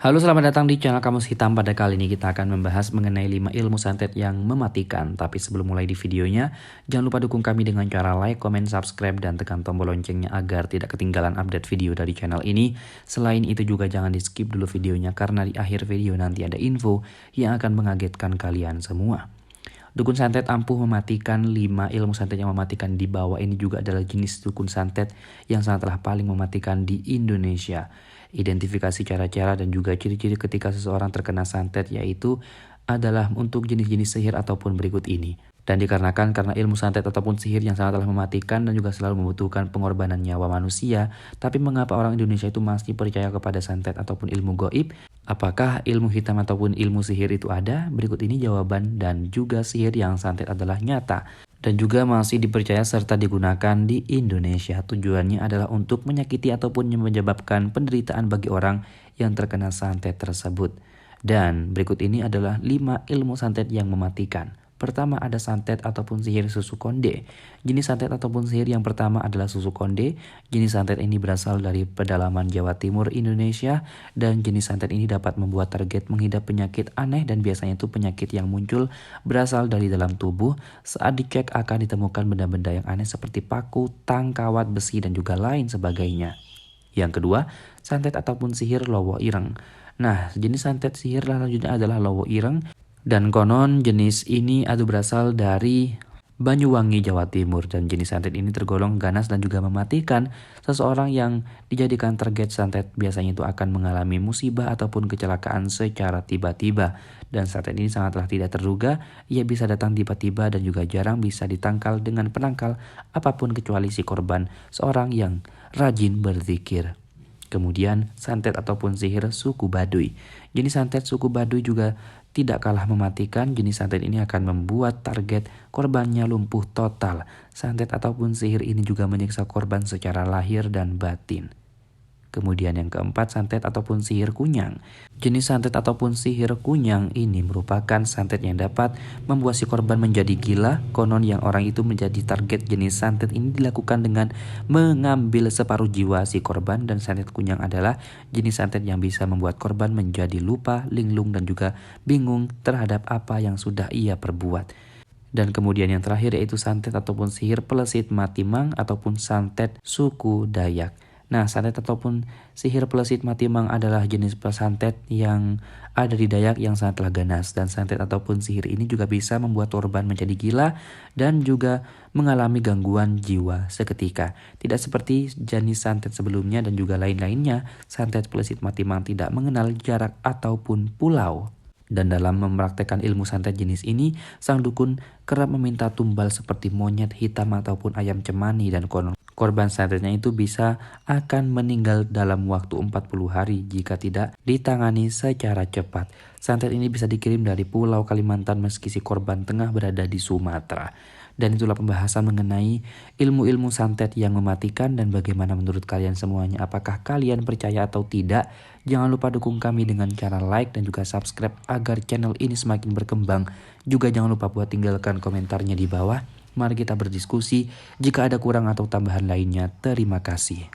Halo, selamat datang di channel Kamus Hitam. Pada kali ini kita akan membahas mengenai 5 ilmu santet yang mematikan. Tapi sebelum mulai di videonya, jangan lupa dukung kami dengan cara like, comment, subscribe, dan tekan tombol loncengnya agar tidak ketinggalan update video dari channel ini. Selain itu juga jangan di skip dulu videonya karena di akhir video nanti ada info yang akan mengagetkan kalian semua. Dukun santet ampuh mematikan. 5 ilmu santet yang mematikan di bawah ini juga adalah jenis dukun santet yang sangatlah paling mematikan di Indonesia. Identifikasi cara-cara dan juga ciri-ciri ketika seseorang terkena santet yaitu adalah untuk jenis-jenis sihir ataupun berikut ini. Dan dikarenakan karena ilmu santet ataupun sihir yang sangatlah mematikan dan juga selalu membutuhkan pengorbanan nyawa manusia, tapi mengapa orang Indonesia itu masih percaya kepada santet ataupun ilmu goib? Apakah ilmu hitam ataupun ilmu sihir itu ada? Berikut ini jawaban. Dan juga sihir yang santet adalah nyata dan juga masih dipercaya serta digunakan di Indonesia. Tujuannya adalah untuk menyakiti ataupun menyebabkan penderitaan bagi orang yang terkena santet tersebut. Dan berikut ini adalah 5 ilmu santet yang mematikan. Pertama ada santet ataupun sihir susu konde. Jenis santet ataupun sihir yang pertama adalah susu konde. Jenis santet ini berasal dari pedalaman Jawa Timur Indonesia. Dan jenis santet ini dapat membuat target menghidap penyakit aneh dan biasanya itu penyakit yang muncul berasal dari dalam tubuh. Saat dicek akan ditemukan benda-benda yang aneh seperti paku, tang, kawat, besi, dan juga lain sebagainya. Yang kedua, santet ataupun sihir lowo ireng. Nah, jenis santet sihir selanjutnya adalah lowo ireng. Dan konon jenis ini berasal dari Banyuwangi, Jawa Timur. Dan jenis santet ini tergolong ganas dan juga mematikan. Seseorang yang dijadikan target santet biasanya itu akan mengalami musibah ataupun kecelakaan secara tiba-tiba. Dan santet ini sangatlah tidak terduga. Ia bisa datang tiba-tiba dan juga jarang bisa ditangkal dengan penangkal apapun kecuali si korban, seorang yang rajin berzikir. Kemudian santet ataupun sihir suku Baduy. Jenis santet suku Baduy juga tidak kalah mematikan. Jenis santet ini akan membuat target korbannya lumpuh total. Santet ataupun sihir ini juga menyiksa korban secara lahir dan batin. Kemudian yang keempat, santet ataupun sihir kunyang. Jenis santet ataupun sihir kunyang ini merupakan santet yang dapat membuat si korban menjadi gila. Konon yang orang itu menjadi target jenis santet ini dilakukan dengan mengambil separuh jiwa si korban. Dan santet kunyang adalah jenis santet yang bisa membuat korban menjadi lupa, linglung, dan juga bingung terhadap apa yang sudah ia perbuat. Dan kemudian yang terakhir yaitu santet ataupun sihir pelesit matimang ataupun santet suku Dayak. Nah, santet ataupun sihir pelesit matimang adalah jenis santet yang ada di Dayak yang sangatlah ganas. Dan santet ataupun sihir ini juga bisa membuat korban menjadi gila dan juga mengalami gangguan jiwa seketika. Tidak seperti jenis santet sebelumnya dan juga lain-lainnya, santet pelesit matimang tidak mengenal jarak ataupun pulau. Dan dalam mempraktekkan ilmu santet jenis ini, sang dukun kerap meminta tumbal seperti monyet hitam ataupun ayam cemani. Dan konon korban santetnya itu bisa akan meninggal dalam waktu 40 hari jika tidak ditangani secara cepat. Santet ini bisa dikirim dari Pulau Kalimantan meski si korban tengah berada di Sumatera. Dan itulah pembahasan mengenai ilmu-ilmu santet yang mematikan. Dan bagaimana menurut kalian semuanya? Apakah kalian percaya atau tidak? Jangan lupa dukung kami dengan cara like dan juga subscribe agar channel ini semakin berkembang. Juga jangan lupa buat tinggalkan komentarnya di bawah. Mari kita berdiskusi. Jika ada kurang atau tambahan lainnya, terima kasih.